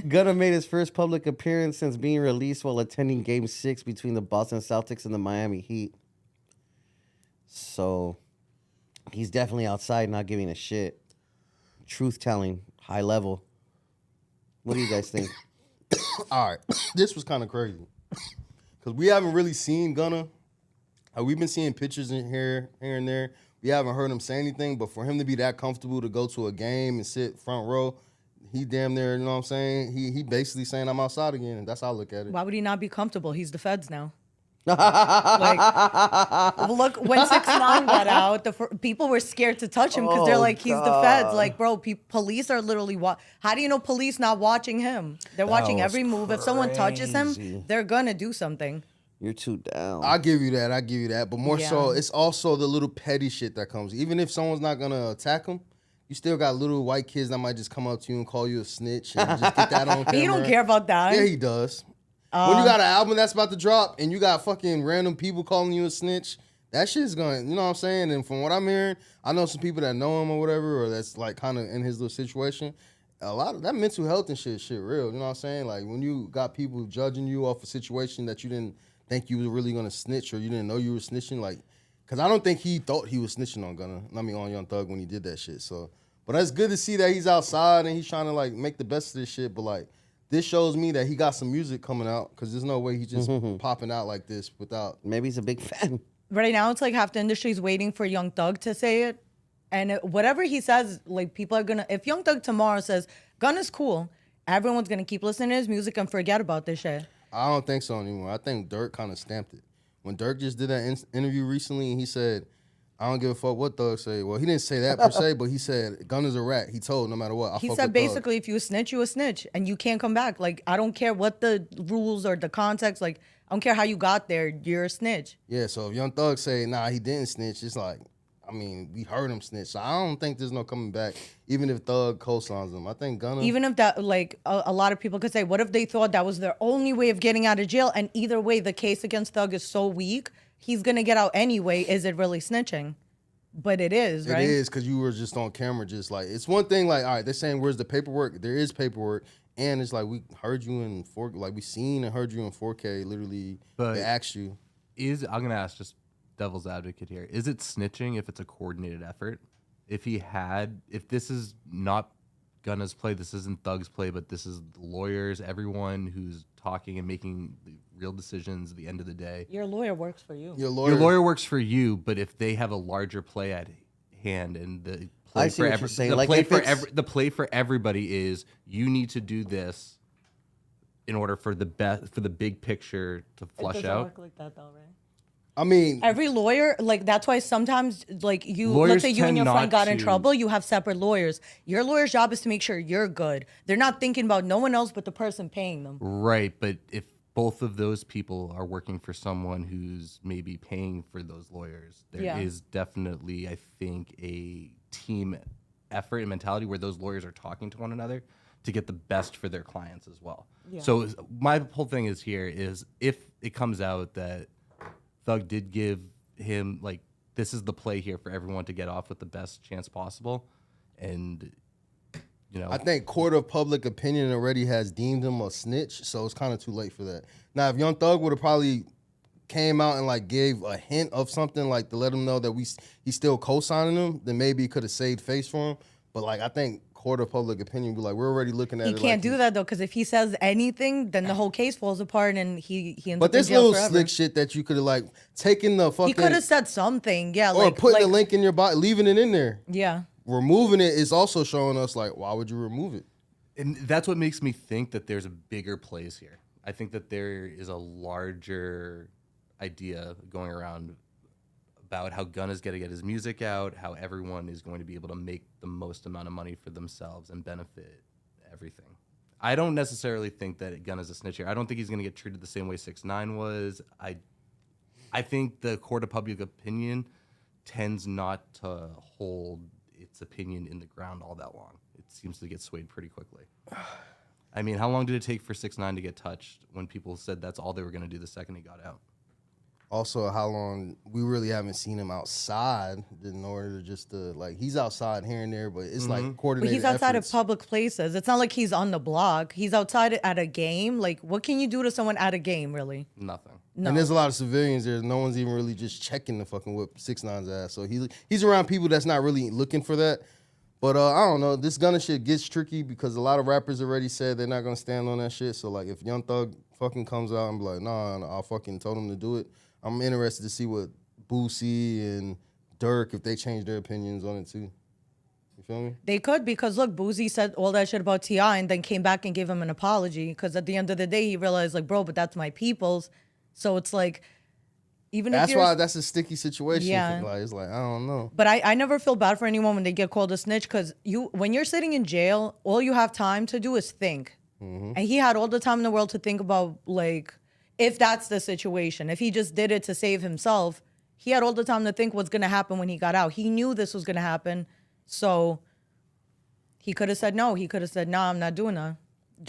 Gunna made his first public appearance since being released while attending Game 6 between the Boston Celtics and the Miami Heat. So he's definitely outside, not giving a shit. Truth telling, high level. What do you guys think? All right, this was kind of crazy because we haven't really seen Gunna. We've been seeing pictures in here and there. We haven't heard him say anything, but for him to be that comfortable to go to a game and sit front row, he damn near, you know what I'm saying? He basically saying I'm outside again, and that's how I look at it. Why would he not be comfortable? He's the feds now. Like, look, when 6ix9ine got out, people were scared to touch him because they're like, he's the feds. Like, bro, police are literally how do you know police not watching him? They're watching every move. If someone touches him, they're gonna do something. You're too down. I give you that. But more so, it's also the little petty shit that comes. Even if someone's not gonna attack him, you still got little white kids that might just come up to you and call you a snitch and just get that on camera. He don't care about that. Yeah, he does. When you got an album that's about to drop and you got fucking random people calling you a snitch, that shit's going, you know what I'm saying? And from what I'm hearing, I know some people that know him or whatever, or that's like kind of in his little situation. A lot of that mental health and shit real. You know what I'm saying? Like when you got people judging you off a situation that you didn't think you were really going to snitch or you didn't know you were snitching, like, because I don't think he thought he was snitching on Gunna, on Young Thug when he did that shit. So, but it's good to see that he's outside and he's trying to like make the best of this shit, but like, this shows me that he got some music coming out because there's no way he's just popping out like this without. Maybe he's a big fan. Right now, it's like half the industry's waiting for Young Thug to say it. And whatever he says, like people are going to, if Young Thug tomorrow says, Gunna's cool, everyone's going to keep listening to his music and forget about this shit. I don't think so anymore. I think Dirk kind of stamped it. When Dirk just did that interview recently and he said, I don't give a fuck what Thug say. Well, he didn't say that per se, but he said Gunna's a rat. He told no matter what. He said basically if you a snitch, you a snitch, and you can't come back. Like I don't care what the rules or the context. Like I don't care how you got there. You're a snitch. Yeah. So if Young Thug say nah, he didn't snitch, it's like, I mean, we heard him snitch. So I don't think there's no coming back. Even if Thug co-signs him, I think Gunna. Even if that, like a lot of people could say, what if they thought that was their only way of getting out of jail? And either way, the case against Thug is so weak, he's gonna get out anyway. Is it really snitching? But it is, right? It is, because you were just on camera, just like, it's one thing, like, all right, they're saying, where's the paperwork? There is paperwork, and it's like, we heard you in 4K, like, we seen and heard you in 4K, literally, but they asked you. I'm going to ask just devil's advocate here. Is it snitching if it's a coordinated effort? If this is not Gunna's play, this isn't Thug's play, but this is the lawyers, everyone who's talking and making the real decisions at the end of the day. Your lawyer works for you. Your lawyer works for you, but if they have a larger play at hand and the play the play for everybody is you need to do this in order for the big picture to flush it doesn't out. work like that though, right? I mean, every lawyer, like that's why sometimes, like lawyers let's say you and your friend got in to- trouble, you have separate lawyers. Your lawyer's job is to make sure you're good. They're not thinking about no one else but the person paying them. Right, but if both of those people are working for someone who's maybe paying for those lawyers, there is definitely, I think, a team effort and mentality where those lawyers are talking to one another to get the best for their clients as well. Yeah. So my whole thing is if it comes out that Thug did give him, like, this is the play here for everyone to get off with the best chance possible, and I think court of public opinion already has deemed him a snitch, so it's kind of too late for that. Now, if Young Thug would have probably came out and like gave a hint of something, like to let him know that he's still co-signing him, then maybe he could have saved face for him. But like I think court of public opinion would be like, we're already looking at it. He can't do that though, because if he says anything, then the whole case falls apart and he ends But up in this jail little forever. slick shit that you could have like taken the fucking. He could have said something, yeah, or like putting the link in your body, leaving it in there. Yeah. Removing it is also showing us like, why would you remove it? And that's what makes me think that there's a bigger plays here. I think that there is a larger idea going around about how Gunna's going to get his music out, how everyone is going to be able to make the most amount of money for themselves and benefit everything. I don't necessarily think that Gunna's a snitch here. I don't think he's going to get treated the same way 6ix9ine was. I think the court of public opinion tends not to hold its opinion in the ground all that long. It seems to get swayed pretty quickly. I mean, how long did it take for 6ix9ine to get touched when people said that's all they were going to do the second he got out? also how long we really haven't seen him outside in order to just like he's outside here and there, but it's like But coordinated. he's outside efforts. of public places. It's not like he's on the block. He's outside at a game. Like, what can you do to someone at a game, really? Nothing. No. And there's a lot of civilians there. No one's even really just checking the fucking whip 6ix9ine's ass. So he's around people that's not really looking for that. But I don't know. This Gunna shit gets tricky because a lot of rappers already said they're not gonna stand on that shit. So like, if Young Thug fucking comes out and be like, nah, I fucking told him to do it. I'm interested to see what Boosie and Dirk, if they change their opinions on it too. You feel me? They could, because look, Boozy said all that shit about T.I. and then came back and gave him an apology, because at the end of the day, he realized, like, bro, but that's my people's. So it's like, even That's if you're... why that's a sticky situation. Yeah. Like, it's like, I don't know. But I never feel bad for anyone when they get called a snitch, because when you're sitting in jail, all you have time to do is think. And he had all the time in the world to think about, like, if that's the situation. If he just did it to save himself, he had all the time to think what's going to happen when he got out. He knew this was going to happen. So he could have said no. He could have said, nah, I'm not doing that.